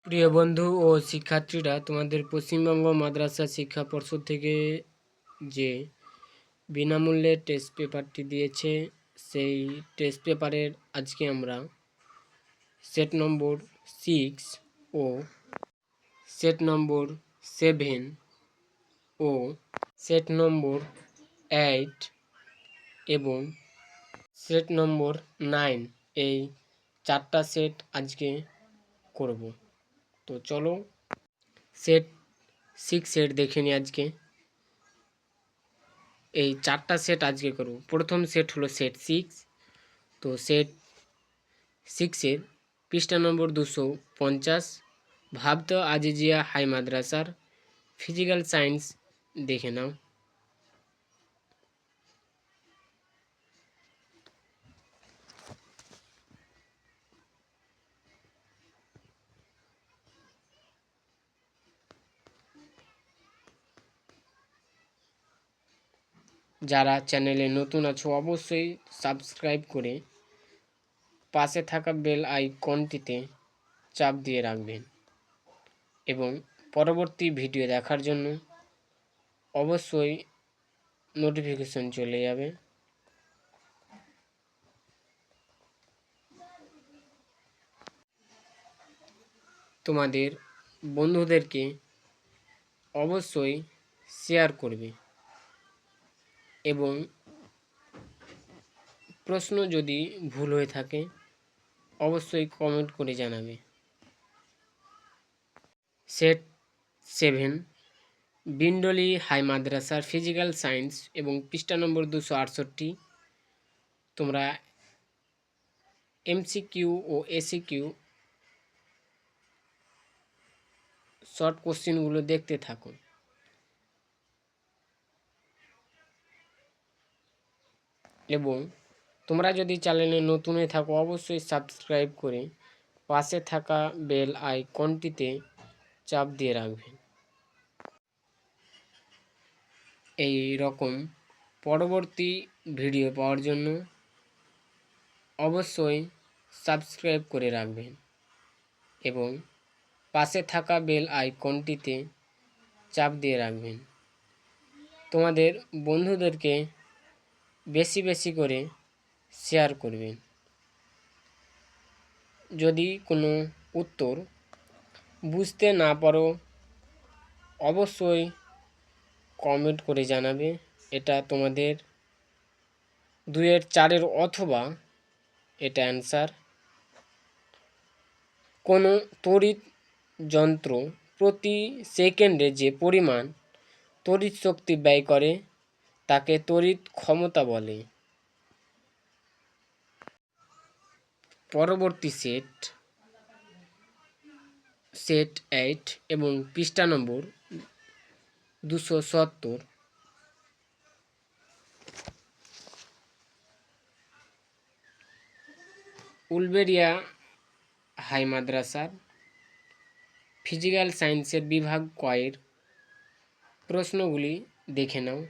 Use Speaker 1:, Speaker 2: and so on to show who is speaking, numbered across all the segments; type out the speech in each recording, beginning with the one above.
Speaker 1: প্রিয় বন্ধু ও শিক্ষার্থীরা, তোমাদের পশ্চিমবঙ্গ মাদ্রাসা শিক্ষা পর্ষদ থেকে যে বিনামূল্যে টেস্ট পেপারটি দিয়েছে, সেই টেস্ট পেপারের আজকে আমরা সেট নম্বর 6 ও সেট নম্বর 7 ও সেট নম্বর 8 এবং সেট নম্বর 9 এই 4টা সেট আজকে করব। তো চলো সেট 6 দেখে নিই। আজকে এই 4টা সেট আজকে করব। প্রথম সেট হলো সেট 6। তো সেট 6-এর পৃষ্ঠা নম্বর 250, ভাবত আজিজিয়া হাই মাদ্রাসার ফিজিক্যাল সায়েন্স দেখে নাও। যারা চ্যানেলে নতুন আছো অবশ্যই সাবস্ক্রাইব করে পাশে থাকা বেল আইকনটিতে চাপ দিয়ে রাখবেন এবং পরবর্তী ভিডিও দেখার জন্য অবশ্যই নোটিফিকেশন চলে যাবে। তোমাদের বন্ধুদেরকে অবশ্যই শেয়ার করবে এবং প্রশ্ন যদি ভুল হয়ে থাকে অবশ্যই কমেন্ট করে জানাবে। সেট 7 বিন্ডলি হাই মাদ্রাসার ফিজিক্যাল সায়েন্স এবং পৃষ্ঠা নম্বর 268। তোমরা এমসিকিউ ও এসিকিউ শর্ট কোশ্চেনগুলো দেখতে থাকো এবং তোমরা যদি চ্যানেলে নতুন হয়ে থাকো অবশ্যই সাবস্ক্রাইব করে পাশে থাকা বেল আইকনটিতে চাপ দিয়ে রাখবেন। এই রকম পরবর্তী ভিডিও পাওয়ার জন্য অবশ্যই সাবস্ক্রাইব করে রাখবেন এবং পাশে থাকা বেল আইকনটিতে চাপ দিয়ে রাখবেন। তোমাদের বন্ধুদেরকে বেশি বেশি করে শেয়ার করবেন। যদি কোনো উত্তর বুঝতে না পারো অবশ্যই কমেন্ট করে জানাবে। এটা তোমাদের 2-এর 4-এর অথবা এটা অ্যান্সার। কোনো তড়িৎ যন্ত্র প্রতি সেকেন্ডে যে পরিমাণ তড়িৎ শক্তি ব্যয় করে তাকে তড়িৎ ক্ষমতা বলে। পরবর্তী সেট 8 এবং পৃষ্ঠা নম্বর 270। উলবেড়িয়া হাই মাদ্রাসার ফিজিক্যাল সায়েন্সের বিভাগ কয়ের প্রশ্নগুলি দেখে নাও।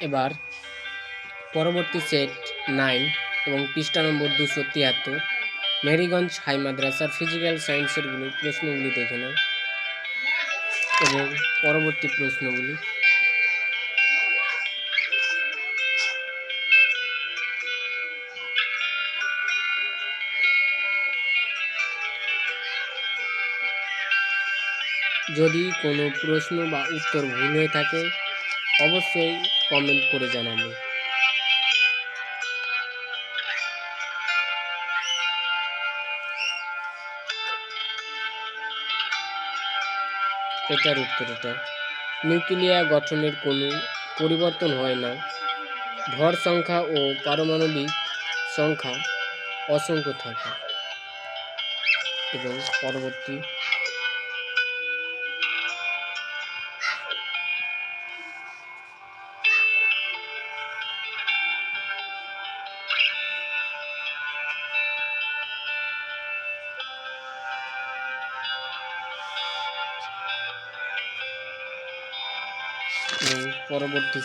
Speaker 1: এবার পরবর্তী সেট 9 এবং পৃষ্ঠা নম্বর 273 মেরিগঞ্জ হাই মাদ্রাসার ফিজিক্যাল সায়েন্সের প্রশ্নগুলি দেখে নাও এবং পরবর্তী প্রশ্নগুলি। যদি কোনো প্রশ্ন বা উত্তর ভুল হয়ে থাকে অবশ্যই কমেন্ট করে জানাবে। এটার উত্তর এটা। নিউক্লিয়ার গঠনের কোনো পরিবর্তন হয় না। ভর সংখ্যা ও পারমাণবিক সংখ্যা অসংখ্য থাকে। এবং পরবর্তী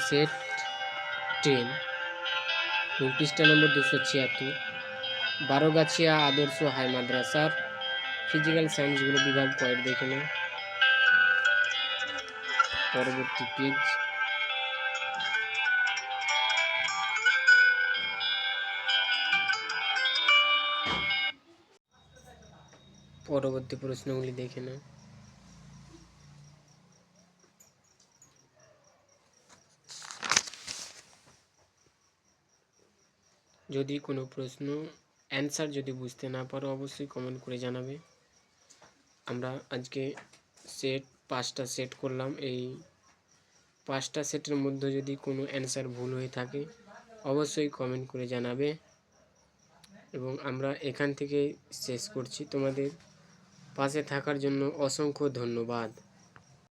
Speaker 1: সেট 10 পৃষ্ঠা নম্বর 276 বারোগাছিয়া আদর্শ হাই মাদ্রাসার ফিজিক্যাল সায়েন্সগুলো বিভাগ পয়েন্ট দেখে নাও। পরবর্তী পেজ পরবর্তী প্রশ্নগুলি দেখে নাও। যদি কোনো প্রশ্ন অ্যান্সার যদি বুঝতে না পারো অবশ্যই কমেন্ট করে জানাবে। আমরা আজকে সেট 5টা সেট করলাম। এই 5টা সেটের মধ্যে যদি কোনো অ্যান্সার ভুল হয়ে থাকে অবশ্যই কমেন্ট করে জানাবে। এবং আমরা এখান থেকে শেষ করছি। তোমাদের পাশে থাকার জন্য অসংখ্য ধন্যবাদ।